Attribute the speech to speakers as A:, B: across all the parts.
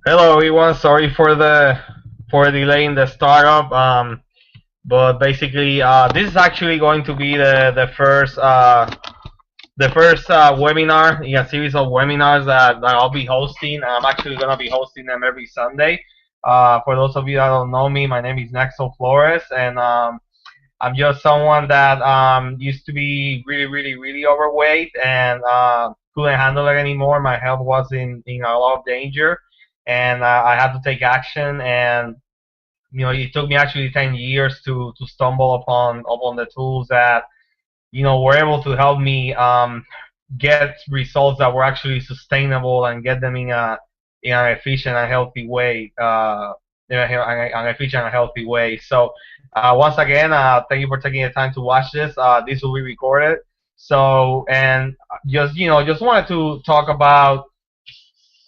A: Hello everyone, sorry for the delay in the startup. But basically, this is actually going to be the first webinar in a series of webinars that I'll be hosting. I'm actually gonna be hosting them every Sunday. For those of you that don't know me, my name is Nexal Flores, and I'm just someone that used to be really, really, really overweight and couldn't handle it anymore. My health was in a lot of danger, and I had to take action. And it took me actually 10 years to stumble upon the tools that were able to help me get results that were actually sustainable and get them in an efficient and healthy way. An efficient and healthy way. So once again, thank you for taking the time to watch this. This will be recorded. So and just wanted to talk about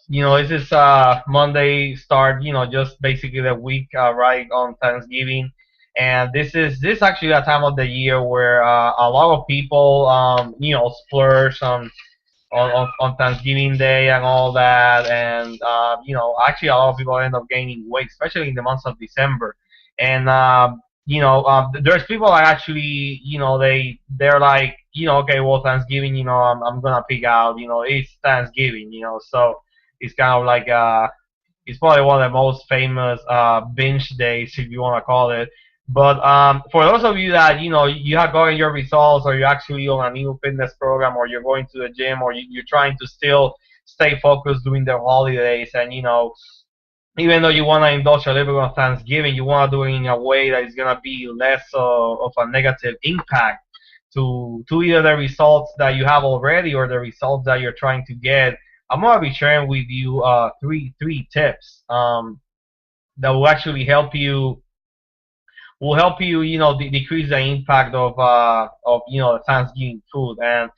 A: this is Monday start, just basically the week right on Thanksgiving. And this actually a time of the year where a lot of people splurge on Thanksgiving Day and all that. And actually a lot of people end up gaining weight, especially in the months of December. And there's people that actually they're like, okay, well, Thanksgiving, I'm gonna pick out, it's Thanksgiving, so it's kind of like it's probably one of the most famous binge days, if you want to call it. But for those of you that you have gotten your results, or you're actually on a new fitness program, or you're going to the gym, or you're trying to still stay focused during the holidays, and even though you want to indulge a little bit on Thanksgiving, you want to do it in a way that is gonna be less of a negative impact to either the results that you have already or the results that you're trying to get. I'm gonna be sharing with you three tips that will actually help you decrease the impact of Thanksgiving food. And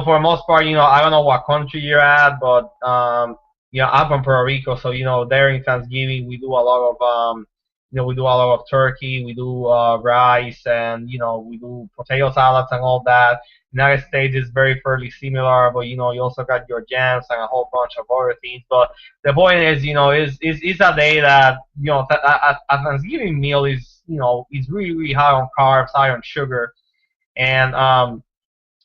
A: for the most part, I don't know what country you're at, but I'm from Puerto Rico, so there in Thanksgiving we do a lot of we do a lot of turkey, we do rice, and we do potato salads and all that. United States is very fairly similar, but you also got your jams and a whole bunch of other things. But the point is, is a day that a Thanksgiving meal is really, really high on carbs, high on sugar. And I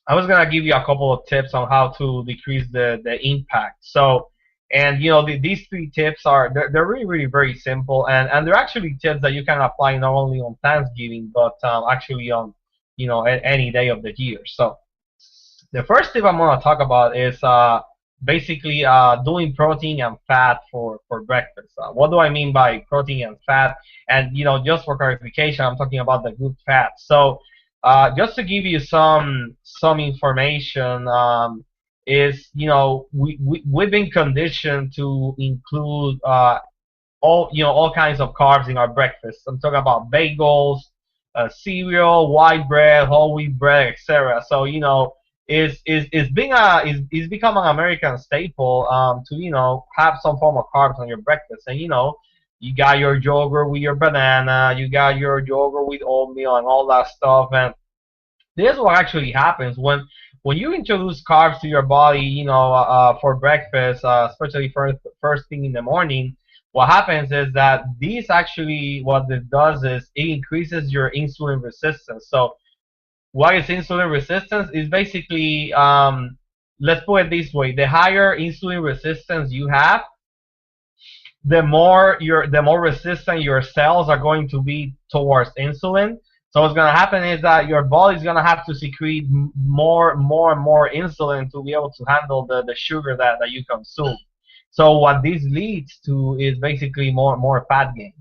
A: was gonna give you a couple of tips on how to decrease the impact. So, and these three tips they're really, really very simple, and they're actually tips that you can apply not only on Thanksgiving, but actually on any day of the year. So the first tip I'm gonna talk about is basically doing protein and fat for breakfast. What do I mean by protein and fat? And just for clarification, I'm talking about the good fat. So just to give you some information, is we've been conditioned to include all kinds of carbs in our breakfast. I'm talking about bagels, cereal, white bread, whole wheat bread, etc. So is become an American staple to have some form of carbs on your breakfast. And you got your yogurt with your banana, you got your yogurt with oatmeal and all that stuff. And this is what actually happens when you introduce carbs to your body, for breakfast, especially first thing in the morning. What happens is that these actually, what it does is it increases your insulin resistance. So what is insulin resistance? Is basically, let's put it this way: the higher insulin resistance you have, the more resistant your cells are going to be towards insulin. So what's going to happen is that your body's going to have to secrete more and more insulin to be able to handle the sugar that you consume. So what this leads to is basically more fat gain.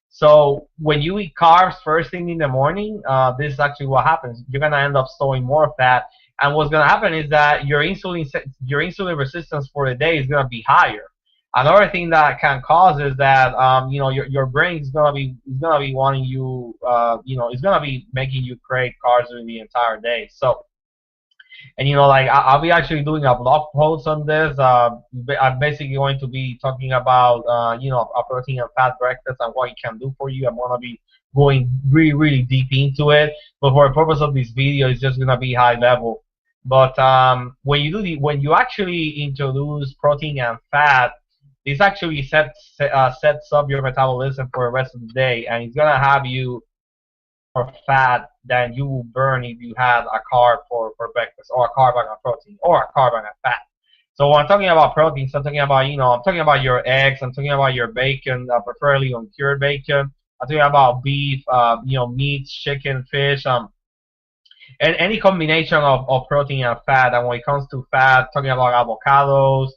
A: So when you eat carbs first thing in the morning, this is actually what happens. You're gonna end up storing more fat, and what's gonna happen is that your insulin resistance for the day is gonna be higher. Another thing that can cause is that your brain is gonna be wanting you it's gonna be making you crave carbs during the entire day. So, and like I'll be actually doing a blog post on this. I'm basically going to be talking about a protein and fat breakfast and what it can do for you. I'm gonna be going really, really deep into it. But for the purpose of this video, it's just gonna be high level. But when you actually introduce protein and fat, this actually sets up your metabolism for the rest of the day, and it's gonna have you more fat than you will burn if you had a carb for breakfast, or a carb and a protein, or a carb and a fat. So when I'm talking about proteins, I'm talking about, I'm talking about your eggs, I'm talking about your bacon, preferably uncured bacon. I'm talking about beef, meats, chicken, fish, and any combination of protein and fat. And when it comes to fat, talking about avocados,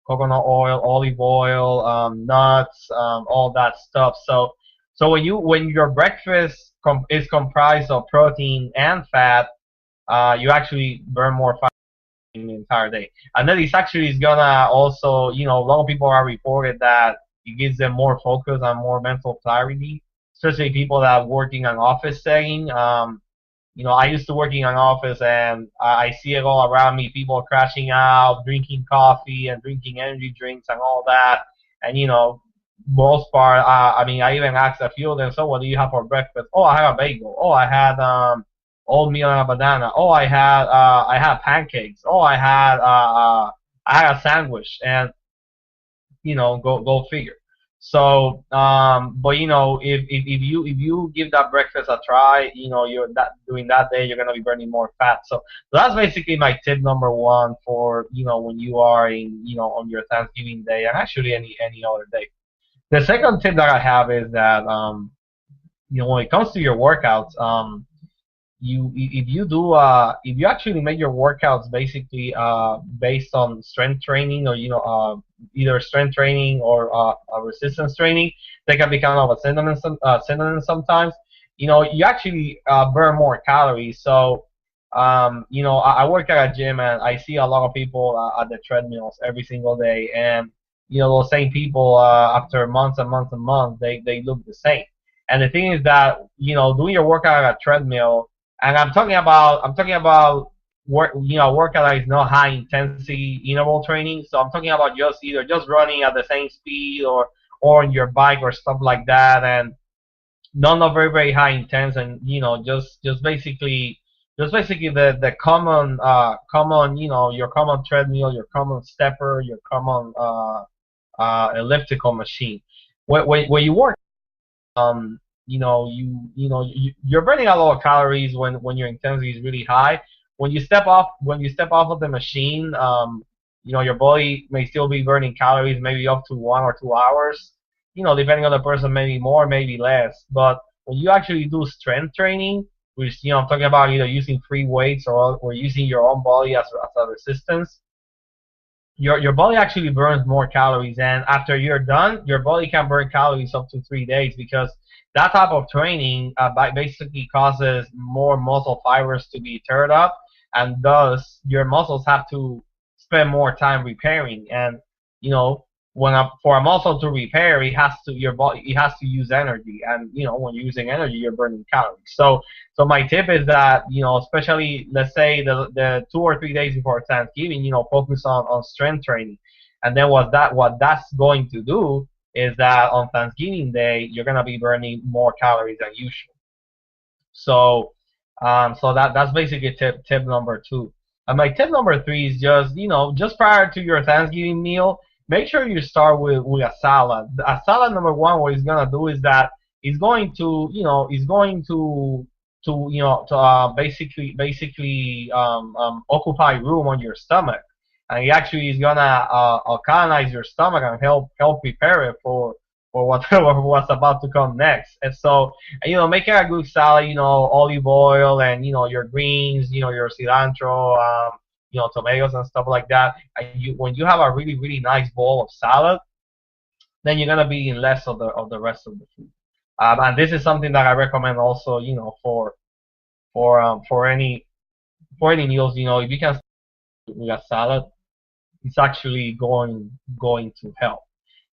A: coconut oil, olive oil, nuts, all that stuff. So when your breakfast is comprised of protein and fat, you actually burn more fat in the entire day. And then it's actually is gonna also, a lot of people are reported that it gives them more focus and more mental clarity, especially people that work in an office setting. I used to work in an office, and I see it all around me. People crashing out, drinking coffee and drinking energy drinks and all that. And most part, I mean, I even asked a few of them, so what do you have for breakfast? Oh, I had a bagel. Oh, I had oatmeal and a banana. Oh, I had pancakes. Oh, I had a sandwich. And go figure. So, but if you give that breakfast a try, you're that during that day you're gonna be burning more fat. So that's basically my tip number one for when you are in on your Thanksgiving day, and actually any other day. The second tip that I have is that when it comes to your workouts, if you actually make your workouts basically based on strength training, or either strength training or resistance training, they can be kind of a synonym sometimes. You actually burn more calories. So I work at a gym, and I see a lot of people at the treadmills every single day, and those same people after months and months and months, they look the same. And the thing is that doing your workout at a treadmill, and I'm talking about workout that is not high intensity interval training. So I'm talking about either just running at the same speed, or on your bike or stuff like that, and not very very high intense, and just basically the common your common treadmill, your common stepper, your common elliptical machine. When you work, you're burning a lot of calories when your intensity is really high. When you step off of the machine, your body may still be burning calories, maybe up to 1 or 2 hours. Depending on the person, maybe more, maybe less. But when you actually do strength training, which I'm talking about either using free weights, or using your own body as a resistance, your body actually burns more calories, and after you're done, your body can burn calories up to 3 days, because that type of training basically causes more muscle fibers to be teared up, and thus your muscles have to spend more time repairing. And for a muscle to repair, it has to use energy, and when you're using energy, you're burning calories. So my tip is that especially, let's say, the 2 or 3 days before Thanksgiving, focus on strength training. And then what that's going to do is that on Thanksgiving Day you're gonna be burning more calories than usual. So that's basically tip number two. And my tip number three is just prior to your Thanksgiving meal, make sure you start with a salad. A salad, number one, what it's gonna do is that it's going to basically occupy room on your stomach, and it actually is gonna colonize your stomach and help prepare it for whatever what's about to come next. And so, make it a good salad. Olive oil, and your greens. Your cilantro. Tomatoes and stuff like that. And when you have a really really nice bowl of salad, then you're gonna be eating less of the rest of the food. And this is something that I recommend also. For any meals. If you can start with a salad, it's actually going to help.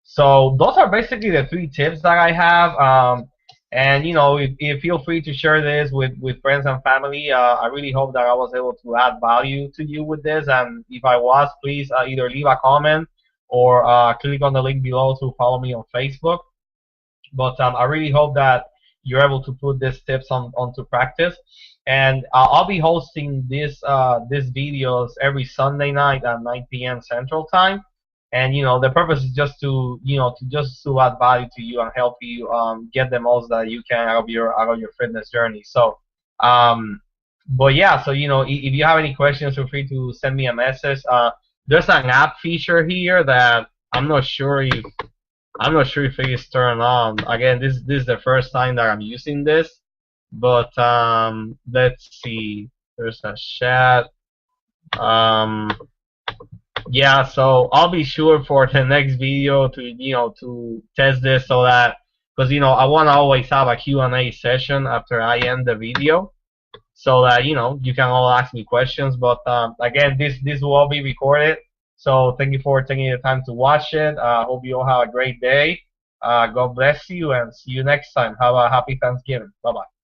A: So those are basically the three tips that I have. And if feel free to share this with friends and family. I really hope that I was able to add value to you with this. And if I was, please either leave a comment, or click on the link below to follow me on Facebook. But I really hope that you're able to put these tips onto practice. And I'll be hosting these videos every Sunday night at 9 p.m. Central Time. And the purpose is just to to add value to you and help you get the most that you can out of your fitness journey. So um, but yeah, so if you have any questions, feel free to send me a message. There's an app feature here that I'm not sure if it is turned on. Again, this is the first time that I'm using this, but let's see. There's a chat. Um, yeah, so I'll be sure for the next video to to test this so that because I want to always have a Q&A session after I end the video so that you can all ask me questions. But again, this will all be recorded. So thank you for taking the time to watch it. Hope you all have a great day. God bless you and see you next time. Have a happy Thanksgiving. Bye bye.